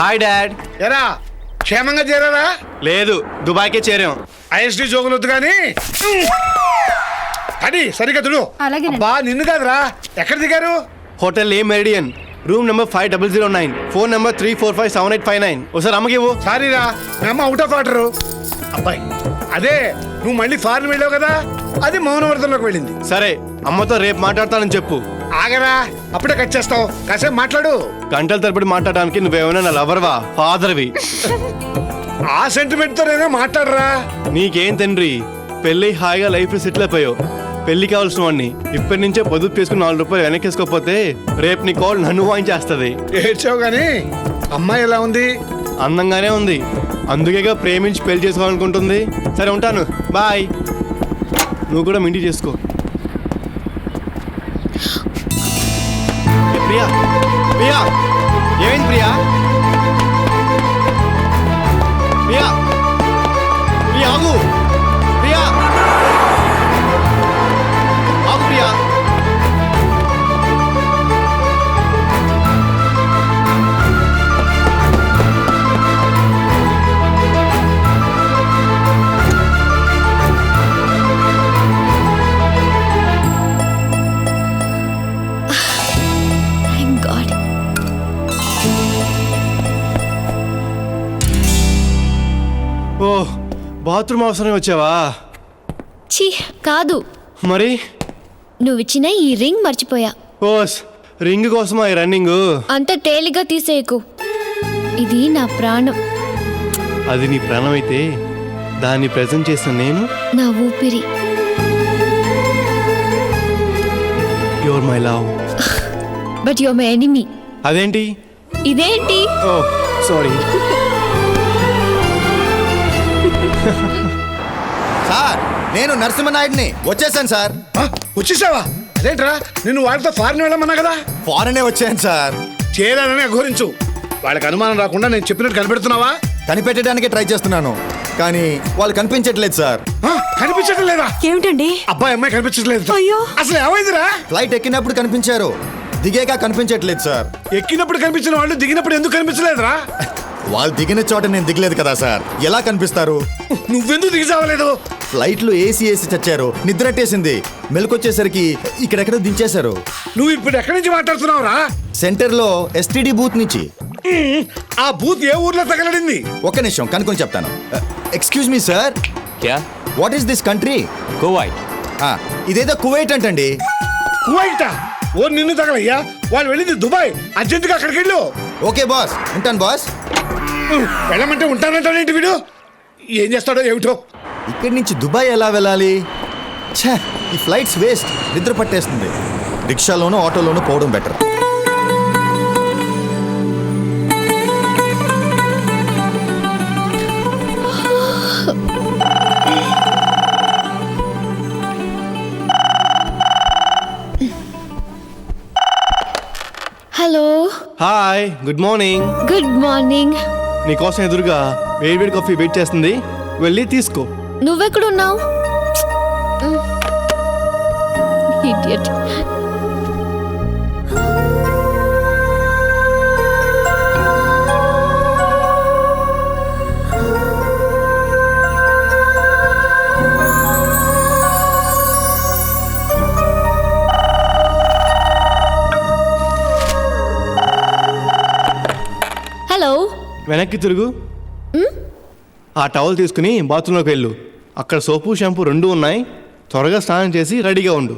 Hi dad. ఎరా క్షేమంగా చేరారా? లేదు, దుబాయ్కే చేరాం. ఐఎస్డి జోగులు వద్దు కానీ అది సరిగ్గా తుడు. బా నిన్ను కాదురా, ఎక్కడ దిగారు? Hotel A Meridian, room number 5009, phone number 3457859. ఒకసారి అమ్మకి ఇవ్వు. సారీరా, మీ అమ్మ అవుట్ ఆఫ్ ఆర్డర్. అబ్బాయి అదే నువ్వు మళ్ళీ ఫారెన్ వెళ్ళావు కదా, అది మౌనవర్ధంలోకి వెళ్ళింది. సరే, అమ్మతో రేపు మాట్లాడతానని చెప్పు. ఆగరా, అప్పుడే కట్ చేస్తావు, కాసేపు మాట్లాడు. గంటల తరబడి మాట్లాడడానికి నువ్వేమైనా నా లవర్వా, ఫాదర్వి? ఆ సెంటిమెంట్ తో నేనే మాట్లాడరా. నీకేం తండ్రి, పెళ్ళి హాయిగా లైఫ్ సెటిల్ అయిపోయావు. పెళ్లి కావాల్సిన వాడిని ఇప్పటి నుంచే పొదుపు చేసుకుని 4 రూపాయలు వెనకేసుకోకపోతే రేపు నీ కాల్ నన్ను వాయించేస్తుంది. ఏడ్చావు గానీ అమ్మాయి ఎలా ఉంది? అందంగానే ఉంది, అందుకేగా ప్రేమించి పెళ్లి చేసుకోవాలనుకుంటుంది. సరే ఉంటాను, బాయ్. నువ్వు కూడా మింటి చేసుకో. ప్రియా, ప్రియా, ఏమైంది ప్రియా? ప్రియా, ప్రియా ఆగు, ప్రియా ఆగు, ప్రియా. ఓ, బాత్రూమ్ అవసరం వచ్చావా? ఛీ కాదు, మరి నువ్విచ్చిన ఈ రింగ్ మర్చిపోయా. ఓస్, రింగ్ కోసమా ఈ రన్నింగ్? అంత తేలిగ్గా తీసేయకు, ఇది నా ప్రాణం. అది నీ ప్రాణం అయితే దాన్ని ప్రెజెంట్ చేసిన నేను నా ఊపిరి. Your my love. But your my enemy. అదేంటి? ఇదేంటి? ఓ సారీ. సార్, నేను నరసింహనాయుడిని, వచ్చేసాను సార్. వచ్చేసావా? అదేంట్రా, నిన్ను వాళ్ళతో ఫారెన్ వెళ్ళమన్నా కదా. ఫారెనే వచ్చాను సార్. చేరాలని అఘోరించు, వాళ్ళకి అనుమానం రాకుండా నేను చెప్పినట్టు కనిపెడుతున్నావా? కనిపెట్టడానికే ట్రై చేస్తున్నాను, కానీ వాళ్ళు కనిపించట్లేదు సార్. కనిపించడం లేదా? ఏమిటండి? అబ్బాయి అమ్మాయి కనిపించట్లేదు. అయ్యో. అసలు ఏమైందిరా? ఫ్లైట్ ఎక్కినప్పుడు కనిపించారు, దిగాక కనిపించట్లేదు సార్. ఎక్కినప్పుడు కనిపించిన వాళ్ళు దిగినప్పుడు ఎందుకు కనిపించలేదురా? వాళ్ళు దిగిన చోట నేను దిగలేదు కదా సార్, ఎలా కనిపిస్తారు? నువ్వెందుకు దిగి చావలేదు? ఫ్లైట్ లో ఏసీ చచ్చారు, నిద్రట్టేసింది. మెలకొచ్చేసరికి ఇక్కడెక్కడ దించేశారు. నువ్వు ఇప్పుడు ఎక్కడి నుంచి మాట్లాడుతున్నావురా? సెంటర్ లో ఎస్టీడీ బూత్ నుంచి. ఆ బూత్ ఏ ఊర్లో తగలడింది? ఒక్క నిమిషం కనుక్కొని చెప్తాను. ఎక్స్క్యూజ్ మీ సార్, क्या? What is this country? Kuwait. ఇదేదో కువైట్ అంటండి. కువైటా? ఓ నిన్ను తగలయ్యా, వాళ్ళు వెళ్ళింది దుబాయ్. అర్జెంటుగా అక్కడికి వెళ్ళు. ఓకే బాస్, ఉంటాను బాస్. వెళ్ళమంటే ఉంటానంటానేంటి వీడు? ఏం చేస్తాడో ఏమిటో. ఇక్కడి నుంచి దుబాయ్ ఎలా వెళ్ళాలి? ఛే, ఈ ఫ్లైట్స్ వేస్ట్, నిద్ర పట్టేస్తుంది. రిక్షాలోనూ ఆటోలోనూ పోవడం better. Hello. Hi, good morning. Good morning. నీకోసం ఎదురుగా వేడి కాఫీ వెయిట్ చేస్తుంది, వెళ్ళి తీసుకో. నువ్వెక్కడున్నావు? ఇడియట్. హలో. వెనక్కి తిరుగు. ఆ టవల్ తీసుకుని బాత్రూంలోకి వెళ్ళు. అక్కడ సోపు షాంపూ 2 ఉన్నాయి. త్వరగా స్నానం చేసి రెడీగా ఉండు.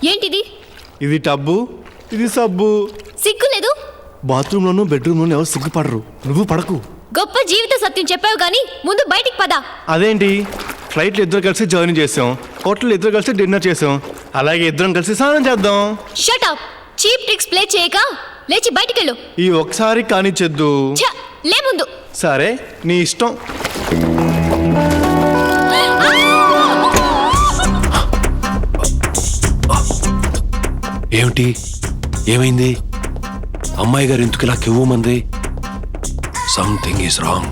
ఏంటిది? ఇది టబ్బు, ఇది సబ్బు. సిగ్గు లేదు. బాత్రూంలోనూ బెడ్రూమ్లోనూ ఎవరు సిగ్గుపడరు. నువ్వు పడకు. గొప్ప జీవిత సత్యం చెప్పావు గానీ ముందు బయటికి పద. అదేంటి, ఫ్లైట్లో ఇద్దరు కలిసి జర్నీ చేసాం, హోటల్లో ఇద్దరు కలిసి డిన్నర్ చేసాం, అలాగే ఇద్దరం కలిసి స్నానం చేద్దాం. Shut up. Cheap tricks play చేయక లేచి బయటికెళ్ళు. ఈ ఒకసారి కానిచ్చేద్దు. ఛ, లే ముందు. సరే నీ ఇష్టం. ఏమిటి, ఏమైంది? అమ్మాయి గారు ఎందుకు ఇలా కెవ్వమంది? Something is wrong.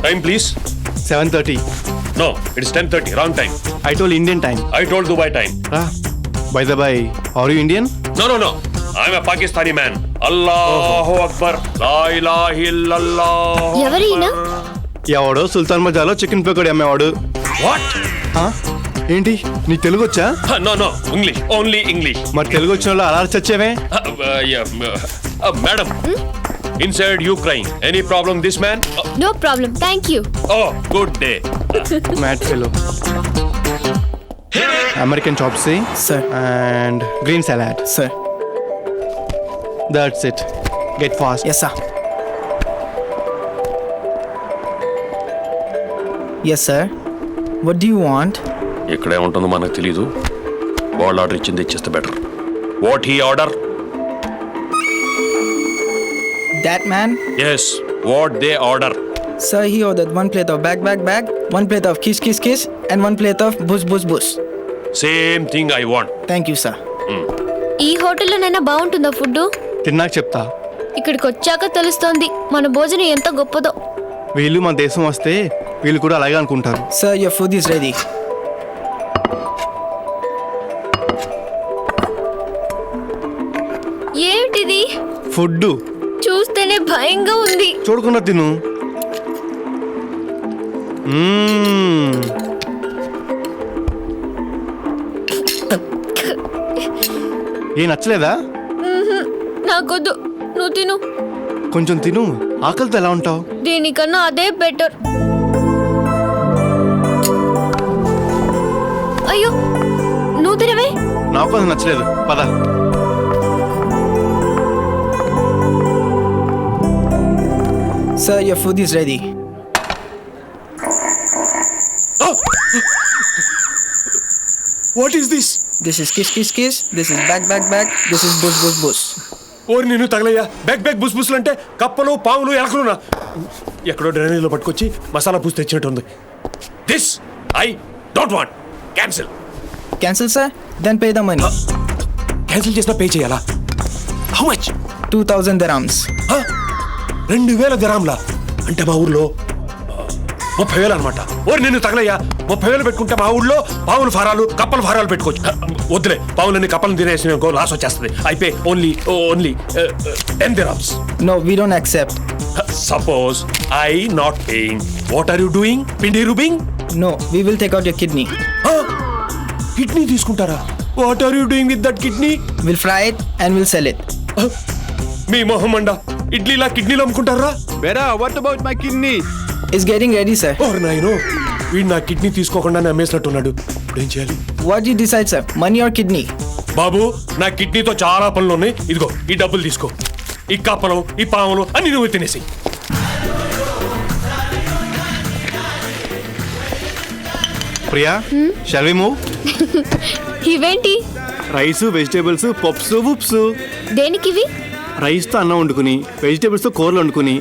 Time please. 7:30. No, it's 10:30. Wrong time. I told Indian time. I told Dubai time. By the by, are you Indian? No, I'm a Pakistani man. అల్లాహు అక్బర్, లా ఇలాహ ఇల్లల్లాహ్. ఎవరు ఈయన? ఎవడో సుల్తాన్ బజార్లో చికెన్ పకోడీ అమ్మేవాడు. వాట్? ఆ? ఏంటి, నీకు తెలుగు వచ్చా? No, English, only English. మరి తెలుగు వచ్చిన వాళ్ళు అలా చచ్చేవే. Madam, inside Ukraine, any problem this man? No problem, thank you. Oh, good day. Mad fellow. American chopsy. Sir. And green salad. Sir. That's it. Get fast. Yes, sir. Yes, sir. What do you want? ఇక్కడే ఉంటుందో మనకు తెలీదు. వాళ్ళు order ఇచ్చింది ఇచ్చేస్తే better. What he order? That man? Yes, what they order? Sir, he ordered 1 plate of bag, 1 plate of kiss, and 1 plate of bus. Same thing I want. Thank you, sir. ఈ హోటల్లోనైనా బాగుంటుందా food? తిన్నాక చెప్తా. ఇక్కడికి వచ్చాక తెలుస్తోంది మన భోజనం ఎంత గొప్పదో. వీళ్ళు మన దేశం వస్తే వీళ్ళు కూడా అలాగే అనుకుంటారు. Sir, your food is ready. ఏమిటిది? ఫుడ్ చూస్తేనే భయంగా ఉంది. చూడకుండా తిను. ఏ నచ్చలేదా? నాకొద్దు, నువ్వు తిను. కొంచెం తిను, ఆకలితో ఎలా ఉంటావు? దీనికన్నా అదే బెటర్. అయ్యో, నువ్వు తినవే. నాకు అది నచ్చలేదు, పద. Sir, your food is ready. What is this? This is kiss. This is bag. This is bus. ఓరి నేను తగలయ్యా. బ్యాగ్ బుస్బుస్లు అంటే కప్పలు, పాములు, ఎలకలునా? ఎక్కడో డ్రైనేజ్లో పట్టుకొచ్చి మసాలా పూసి తెచ్చినట్టుంది. This I don't want. Cancel. Cancel, sir? Then pay the money. Cancel చేసినా పే చేయాలా? How much? 2,000 dirhams. 2,000 దిరాంలా? అంటే మా ఊర్లో 30,000 అనమాట. ఓరి నేను తగలయ్యా. 30,000 పెట్టుకుంటే మా ఊళ్ళో పావులు ఫారాలు, కప్పల ఫారాలు పెట్టుకోవచ్చు. వద్దులే, పావులని కప్పలను తినేసి లాస్ వచ్చేస్తుంది. అయిపోయి only 10 dirhams. No, we don't accept. Suppose I not paying. What are you doing? పిండి రూబింగ్? No, we will take out your kidney. Kidney తీసుకుంటారా? What are you doing with that kidney? We'll fry it and we'll sell it. మీ మొహమండ, ఇడ్లీలా కిడ్నీలు అమ్ముకుంటారా? బెరా, what about my kidney? It's getting ready, sir. ఓర్ నాయనో, వీడు నా కిడ్నీ తీసుకోకుండా అమ్మేసినట్టున్నాడు. ఇప్పుడు ఏం చేయాలి? What do you decide, sir? Money or kidney? బాబు, నా కిడ్నీతో చాలా పనులు ఉన్నాయి. ఇదిగో ఈ డబ్బులు తీసుకో. ఈ కప్పలు, ఈ పాములు అన్ని నువ్వు తినేసి. Priya, shall we move? ఇవేంటి? రైస్, వెజిటేబుల్స్, పప్స్, ఉప్స్. దేనికివి? రైస్తో అన్నం వండుకుని, వెజిటేబుల్స్తో కూరలు వండుకుని,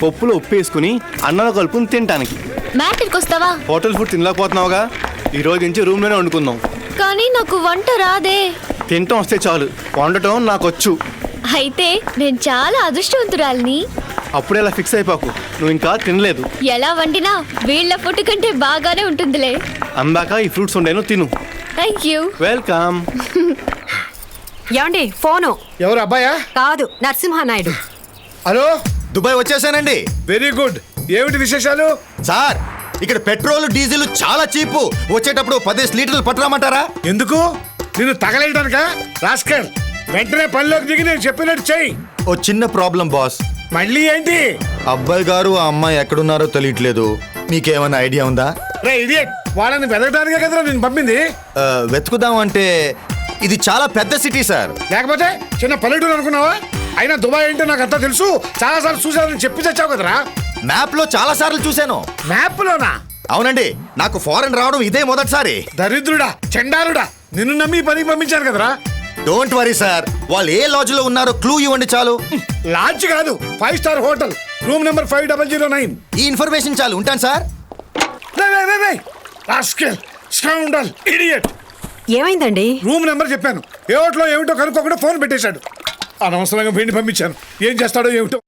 పప్పులో ఉప్పు వేసుకుని అన్నంలో కలుపుకుని తినడానికి. మ్యాటర్కి వస్తావా? హోటల్ ఫుడ్ తినలేకపోతున్నావుగా, ఈ రోజు నుంచి రూమ్లోనే వండుకుందాం. కానీ నాకు వంట రాదే. తినటం వస్తే చాలు, వండటం నాకు వచ్చు. అయితే నేను చాలా అదృష్టవంతురాలిని. అప్పుడే అలా ఫిక్స్ అయిపోకు, నువ్వు ఇంకా తినలేదు. ఎలా వండినా వీళ్ళ ఫుడ్ కంటే బాగానే ఉంటుందిలే. అందాక ఈ ఫ్రూట్స్ ఉండేను, తిను. Thank you. వెల్కమ్. ఏమండి ఫోను? ఎవరు అబ్బాయా? కాదు, నరసింహానాయుడు. హలో, దుబాయ్ వచ్చేసానండి. Very good. ఏమిటి విశేషాలు? సార్, ఇక్కడ పెట్రోల్, డీజిల్ చాలా చీపు. వచ్చేటప్పుడు 10 లీటర్లు పట్టరామంటారా? ఎందుకు? నిన్ను తగలేయడానికా? రాస్కర్, వెంటనే పనిలోకి దిగి నేను చెప్పినట్టు చెయ్యి. ఓ చిన్న ప్రాబ్లం బాస్. మళ్ళీ ఏంటి? అబ్బాయి గారు ఆ అమ్మాయి ఎక్కడున్నారో తెలియట్లేదు. మీకేమైనా ఐడియా ఉందా? రే ఇది వాళ్ళని వెతకడానికే కదరా నేను పంపింది. వెతుకుదాం అంటే ఇది చాలా పెద్ద సిటీ సార్. లేకపోతే చిన్న పల్లెటూరు అనుకున్నావా? అయినా దుబాయ్ అంటే నాకు అంతా తెలుసు, చాలా సార్లు చూసానని చెప్పి తెచ్చావు కదరా. మ్యాప్ లో చాలా సార్లు చూశాను. మ్యాప్ లోనా? అవునండి, నాకు ఫారెన్ రావడం ఇదే మొదటిసారి. దరిద్రుడా, చెండారుడా, నిన్ను నమ్మి ఈ పనికి పంపించాను కదరా. డోంట్ వరీ సార్, వాళ్ళు ఏ లాడ్జ్ లో ఉన్నారో క్లూ ఇవ్వండి చాలు. లాడ్జ్ కాదు, 5 స్టార్ హోటల్, రూమ్ నెంబర్ 5009. ఈ ఇన్ఫర్మేషన్ చాలు, ఉంటాను సార్. Rascal, scoundrel, idiot. ఏమైందండి? రూమ్ నెంబర్ చెప్పాను, ఏ హోటల్లో ఏమిటో కనుక్కోకుండా ఫోన్ పెట్టేశాడు. అనవసరంగా వీడిని పంపించాను, ఏం చేస్తాడో ఏమిటో.